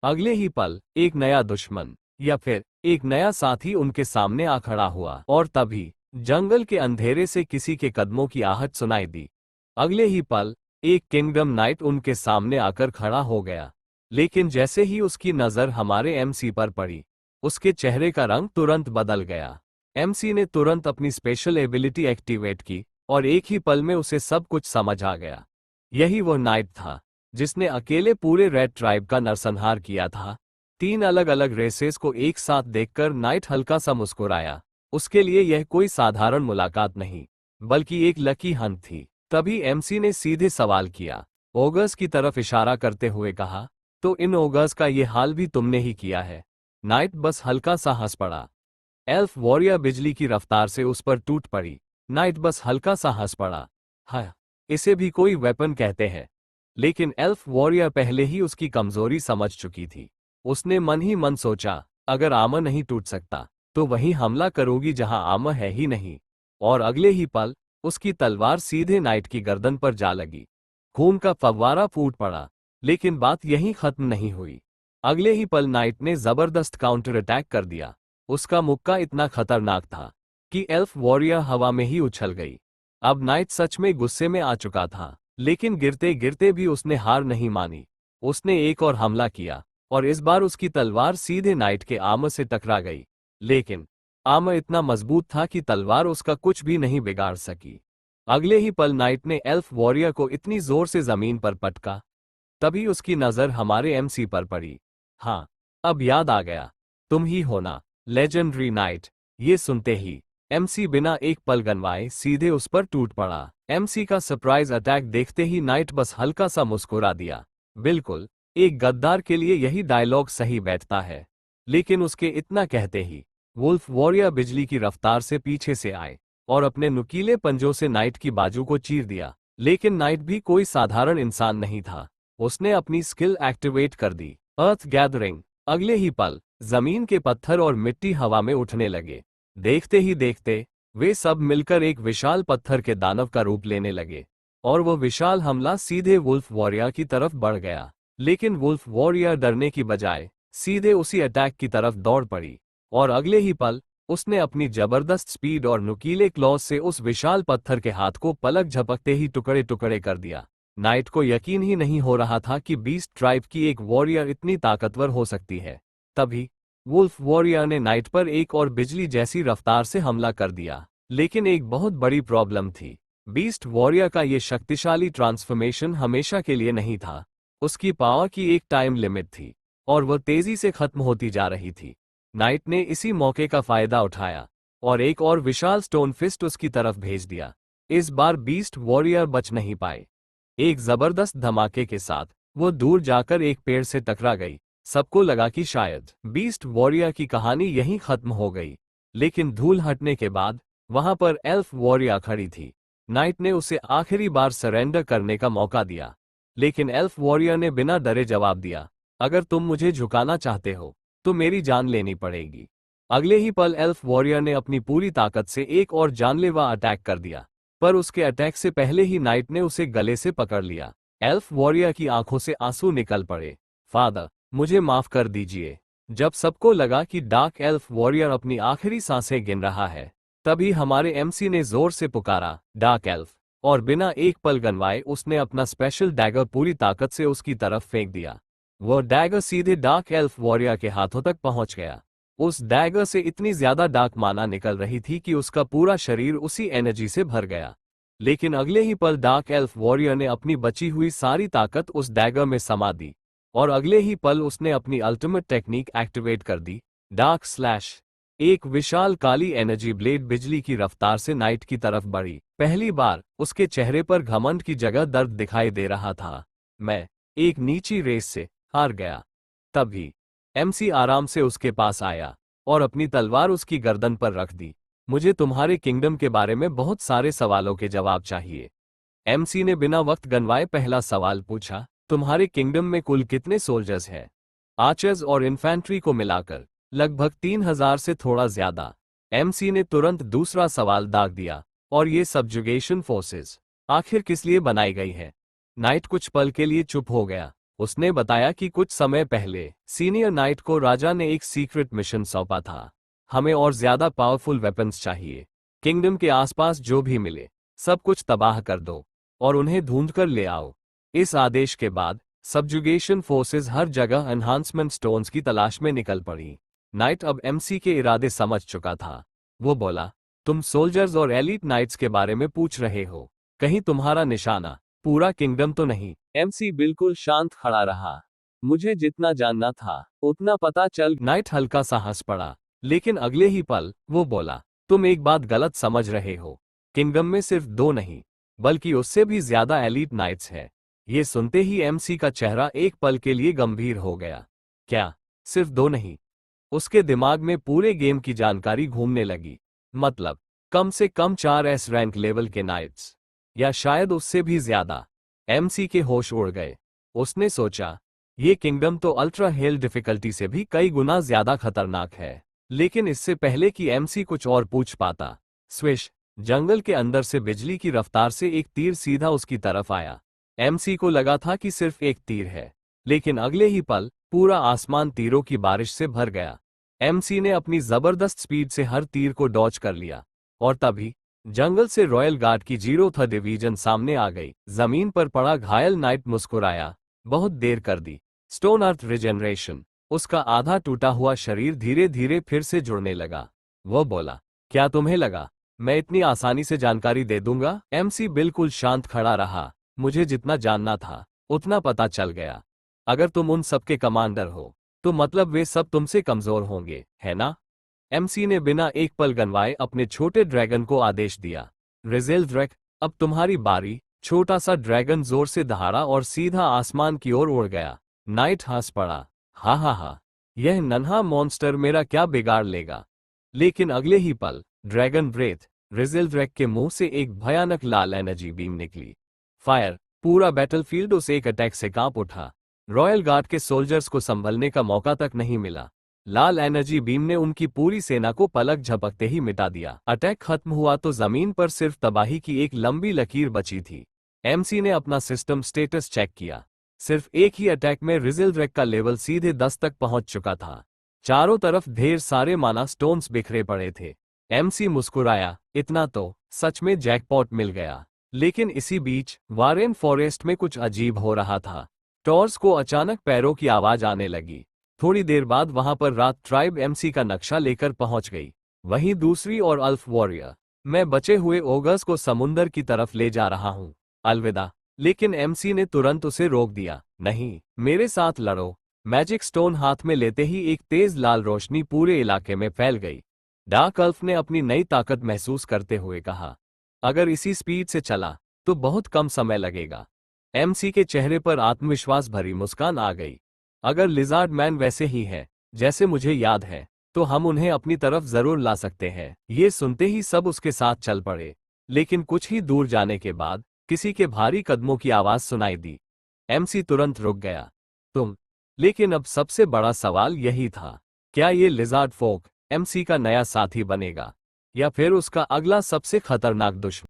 अगले ही पल एक नया दुश्मन या फिर एक नया साथी उनके सामने आ खड़ा हुआ और तभी जंगल के अंधेरे से किसी के कदमों की आहट सुनाई दी। अगले ही पल एक किंगडम नाइट उनके सामने आकर खड़ा हो गया, लेकिन जैसे ही उसकी नजर हमारे एमसी पर पड़ी, उसके चेहरे का रंग तुरंत बदल गया। एमसी ने तुरंत अपनी स्पेशल एबिलिटी एक्टिवेट की और एक ही पल में उसे सब कुछ समझ आ गया। यही वो नाइट था जिसने अकेले पूरे रेड ट्राइब का नरसंहार किया था। 3 अलग अलग रेसेस को एक साथ देखकर नाइट हल्का सा मुस्कुराया। उसके लिए यह कोई साधारण मुलाकात नहीं, बल्कि एक लकी हंट थी। तभी एमसी ने सीधे सवाल किया, ओगर्स की तरफ इशारा करते हुए कहा, तो इन ओगर्स का ये हाल भी तुमने ही किया है? नाइट बस हल्का सा हंस पड़ा। एल्फ वॉरियर बिजली की रफ्तार से उस पर टूट पड़ी। नाइट बस हल्का सा हंस पड़ा। हाँ, इसे भी कोई वेपन कहते हैं। लेकिन एल्फ वॉरियर पहले ही उसकी कमजोरी समझ चुकी थी। उसने मन ही मन सोचा, अगर आर्मर नहीं टूट सकता तो वहीं हमला करोगी जहां आर्मर है ही नहीं। और अगले ही पल उसकी तलवार सीधे नाइट की गर्दन पर जा लगी। खून का फव्वारा फूट पड़ा। लेकिन बात यहीं खत्म नहीं हुई। अगले ही पल नाइट ने जबरदस्त काउंटर अटैक कर दिया। उसका मुक्का इतना खतरनाक था कि एल्फ वॉरियर हवा में ही उछल गई। अब नाइट सच में गुस्से में आ चुका था, लेकिन गिरते गिरते भी उसने हार नहीं मानी। उसने एक और हमला किया और इस बार उसकी तलवार सीधे नाइट के आर्मर से टकरा गई। लेकिन आर्मर इतना मजबूत था कि तलवार उसका कुछ भी नहीं बिगाड़ सकी। अगले ही पल नाइट ने एल्फ वॉरियर को इतनी जोर से जमीन पर पटका, तभी उसकी नजर हमारे एमसी पर पड़ी। हाँ, अब याद आ गया, तुम ही हो ना, लेजेंडरी नाइट। ये सुनते ही एमसी बिना एक पल गनवाए सीधे उस पर टूट पड़ा। एमसी का सरप्राइज अटैक देखते ही नाइट बस हल्का सा मुस्कुरा दिया। बिल्कुल, एक गद्दार के लिए यही डायलॉग सही बैठता है। लेकिन उसके इतना कहते ही वुल्फ वॉरियर बिजली की रफ्तार से पीछे से आए और अपने नुकीले पंजों से नाइट की बाजू को चीर दिया। लेकिन नाइट भी कोई साधारण इंसान नहीं था। उसने अपनी स्किल एक्टिवेट कर दी, अर्थ गैदरिंग। अगले ही पल जमीन के पत्थर और मिट्टी हवा में उठने लगे। देखते ही देखते वे सब मिलकर एक विशाल पत्थर के दानव का रूप लेने लगे और वो विशाल हमला सीधे वुल्फ वॉरियर की तरफ बढ़ गया। लेकिन वुल्फ वॉरियर डरने की बजाय सीधे उसी अटैक की तरफ दौड़ पड़ी और अगले ही पल उसने अपनी जबरदस्त स्पीड और नुकीले क्लॉज से उस विशाल पत्थर के हाथ को पलक झपकते ही टुकड़े टुकड़े कर दिया। नाइट को यकीन ही नहीं हो रहा था कि बीस्ट ट्राइब की एक वॉरियर इतनी ताकतवर हो सकती है। तभी वुल्फ वॉरियर ने नाइट पर एक और बिजली जैसी रफ्तार से हमला कर दिया। लेकिन एक बहुत बड़ी प्रॉब्लम थी। बीस्ट वॉरियर का ये शक्तिशाली ट्रांसफॉर्मेशन हमेशा के लिए नहीं था। उसकी पावर की एक टाइम लिमिट थी और वह तेजी से खत्म होती जा रही थी। नाइट ने इसी मौके का फायदा उठाया और एक और विशाल स्टोन फिस्ट उसकी तरफ भेज दिया। इस बार बीस्ट वॉरियर बच नहीं पाए। एक जबरदस्त धमाके के साथ वो दूर जाकर एक पेड़ से टकरा गई। सबको लगा कि शायद बीस्ट वॉरियर की कहानी यहीं खत्म हो गई। लेकिन धूल हटने के बाद वहां पर एल्फ वॉरियर खड़ी थी। नाइट ने उसे आखिरी बार सरेंडर करने का मौका दिया, लेकिन एल्फ वॉरियर ने बिना डरे जवाब दिया, अगर तुम मुझे झुकाना चाहते हो तो मेरी जान लेनी पड़ेगी। अगले ही पल एल्फ वॉरियर ने अपनी पूरी ताकत से एक और जानलेवा अटैक कर दिया, पर उसके अटैक से पहले ही नाइट ने उसे गले से पकड़ लिया। एल्फ वॉरियर की आंखों से आंसू निकल पड़े। फादर, मुझे माफ कर दीजिए। जब सबको लगा कि डार्क एल्फ वॉरियर अपनी आखिरी सांसें गिन रहा है, तभी हमारे एमसी ने जोर से पुकारा, डार्क एल्फ, और बिना एक पल गनवाए उसने अपना स्पेशल डैगर पूरी ताकत से उसकी तरफ फेंक दिया। वह डैगर सीधे डार्क एल्फ वॉरियर के हाथों तक पहुंच गया। उस डैगर से इतनी ज्यादा डार्क माना निकल रही थी कि उसका पूरा शरीर उसी एनर्जी से भर गया। लेकिन अगले ही पल डार्क एल्फ वॉरियर ने अपनी बची हुई सारी ताकत उस डैगर में समा दी और अगले ही पल उसने अपनी अल्टीमेट टेक्निक एक्टिवेट कर दी, डार्क स्लैश। एक विशाल काली एनर्जी ब्लेड बिजली की रफ्तार से नाइट की तरफ बढ़ी। पहली बार उसके चेहरे पर घमंड की जगह दर्द दिखाई दे रहा था। मैं एक नीची रेस से हार गया। तभी एमसी आराम से उसके पास आया और अपनी तलवार उसकी गर्दन पर रख दी। मुझे तुम्हारे किंगडम के बारे में बहुत सारे सवालों के जवाब चाहिए। एमसी ने बिना वक्त गंवाए पहला सवाल पूछा, तुम्हारे किंगडम में कुल कितने सोल्जर्स हैं? आर्चर्स और इन्फैंट्री को मिलाकर लगभग 3000 से थोड़ा ज्यादा। एमसी ने तुरंत दूसरा सवाल दाग दिया, और ये सब्जुगेशन फोर्सेस आखिर किस लिए बनाई गई है? नाइट कुछ पल के लिए चुप हो गया। उसने बताया कि कुछ समय पहले सीनियर नाइट को राजा ने एक सीक्रेट मिशन सौंपा था। हमें और ज्यादा पावरफुल वेपन्स चाहिए। किंगडम के आसपास जो भी मिले सब कुछ तबाह कर दो और उन्हें ढूंढ कर ले आओ। इस आदेश के बाद सबजुगेशन फोर्सेस हर जगह एनहांसमेंट स्टोन्स की तलाश में निकल पड़ी। नाइट अब एमसी के इरादे समझ चुका था। वो बोला, तुम सोल्जर्स और एलीट नाइट्स के बारे में पूछ रहे हो, कहीं तुम्हारा निशाना पूरा किंगडम तो नहीं? एमसी बिल्कुल शांत खड़ा रहा। मुझे जितना जानना था उतना पता चल। नाइट हल्का सा हंस पड़ा, लेकिन अगले ही पल वो बोला, तुम एक बात गलत समझ रहे हो। किंगडम में सिर्फ 2 नहीं बल्कि उससे भी ज्यादा एलीट नाइट्स है। ये सुनते ही एमसी का चेहरा एक पल के लिए गंभीर हो गया। क्या सिर्फ 2 नहीं? उसके दिमाग में पूरे गेम की जानकारी घूमने लगी। मतलब कम से कम 4 रैंक लेवल के नाइट्स, या शायद उससे भी ज्यादा। एमसी के होश उड़ गए। उसने सोचा, ये किंगडम तो अल्ट्रा हेल डिफिकल्टी से भी कई गुना ज्यादा खतरनाक है। लेकिन इससे पहले कि एमसी कुछ और पूछ पाता, स्विश, जंगल के अंदर से बिजली की रफ्तार से एक तीर सीधा उसकी तरफ आया। एमसी को लगा था कि सिर्फ एक तीर है, लेकिन अगले ही पल पूरा आसमान तीरों की बारिश से भर गया। एमसी ने अपनी जबरदस्त स्पीड से हर तीर को डॉज कर लिया, और तभी जंगल से रॉयल गार्ड की 0th डिवीजन सामने आ गई। जमीन पर पड़ा घायल नाइट मुस्कुराया, बहुत देर कर दी। स्टोन अर्थ रिजेनरेशन। उसका आधा टूटा हुआ शरीर धीरे धीरे फिर से जुड़ने लगा। वह बोला, क्या तुम्हें लगा मैं इतनी आसानी से जानकारी दे दूंगा? एमसी बिल्कुल शांत खड़ा रहा। मुझे जितना जानना था उतना पता चल गया। अगर तुम उन सबके कमांडर हो तो मतलब वे सब तुमसे कमजोर होंगे, है ना? एमसी ने बिना एक पल गंवाए अपने छोटे ड्रैगन को आदेश दिया, रिजेल ड्रैक, अब तुम्हारी बारी। छोटा सा ड्रैगन जोर से दहाड़ा और सीधा आसमान की ओर उड़ गया। नाइट हंस पड़ा, हा हा हा, यह नन्हा मॉन्स्टर मेरा क्या बिगाड़ लेगा। लेकिन अगले ही पल ड्रैगन ब्रेथ, रिजेल ड्रैक के मुंह से एक भयानक लाल एनर्जी बीम निकली। फायर। पूरा बैटलफील्ड उस एक अटैक से कांप उठा। रॉयल गार्ड के सोल्जर्स को संभलने का मौका तक नहीं मिला। लाल एनर्जी बीम ने उनकी पूरी सेना को पलक झपकते ही मिटा दिया। अटैक खत्म हुआ तो जमीन पर सिर्फ तबाही की एक लंबी लकीर बची थी। एमसी ने अपना सिस्टम स्टेटस चेक किया। सिर्फ एक ही अटैक में रिजेल ड्रैक का लेवल सीधे 10 तक पहुंच चुका था। चारों तरफ ढेर सारे माना स्टोन्स बिखरे पड़े थे। एमसी मुस्कुराया, इतना तो सच में जैकपॉट मिल गया। लेकिन इसी बीच वारेन फॉरेस्ट में कुछ अजीब हो रहा था। टॉर्स को अचानक पैरों की आवाज आने लगी। थोड़ी देर बाद वहां पर रात ट्राइब एमसी का नक्शा लेकर पहुंच गई। वहीं दूसरी और अल्फ वॉरियर, मैं बचे हुए ओगर्स को समुंदर की तरफ ले जा रहा हूं, अलविदा। लेकिन एमसी ने तुरंत उसे रोक दिया, नहीं, मेरे साथ लड़ो। मैजिक स्टोन हाथ में लेते ही एक तेज लाल रोशनी पूरे इलाके में फैल गई। डार्क अल्फ ने अपनी नई ताकत महसूस करते हुए कहा, अगर इसी स्पीड से चला तो बहुत कम समय लगेगा। एमसी के चेहरे पर आत्मविश्वास भरी मुस्कान आ गई। अगर लिजार्ड मैन वैसे ही है जैसे मुझे याद है तो हम उन्हें अपनी तरफ जरूर ला सकते हैं। ये सुनते ही सब उसके साथ चल पड़े। लेकिन कुछ ही दूर जाने के बाद किसी के भारी कदमों की आवाज सुनाई दी। एमसी तुरंत रुक गया। तुम? लेकिन अब सबसे बड़ा सवाल यही था, क्या ये लिजार्ड फोक एमसी का नया साथी बनेगा या फिर उसका अगला सबसे खतरनाक दुश्मन?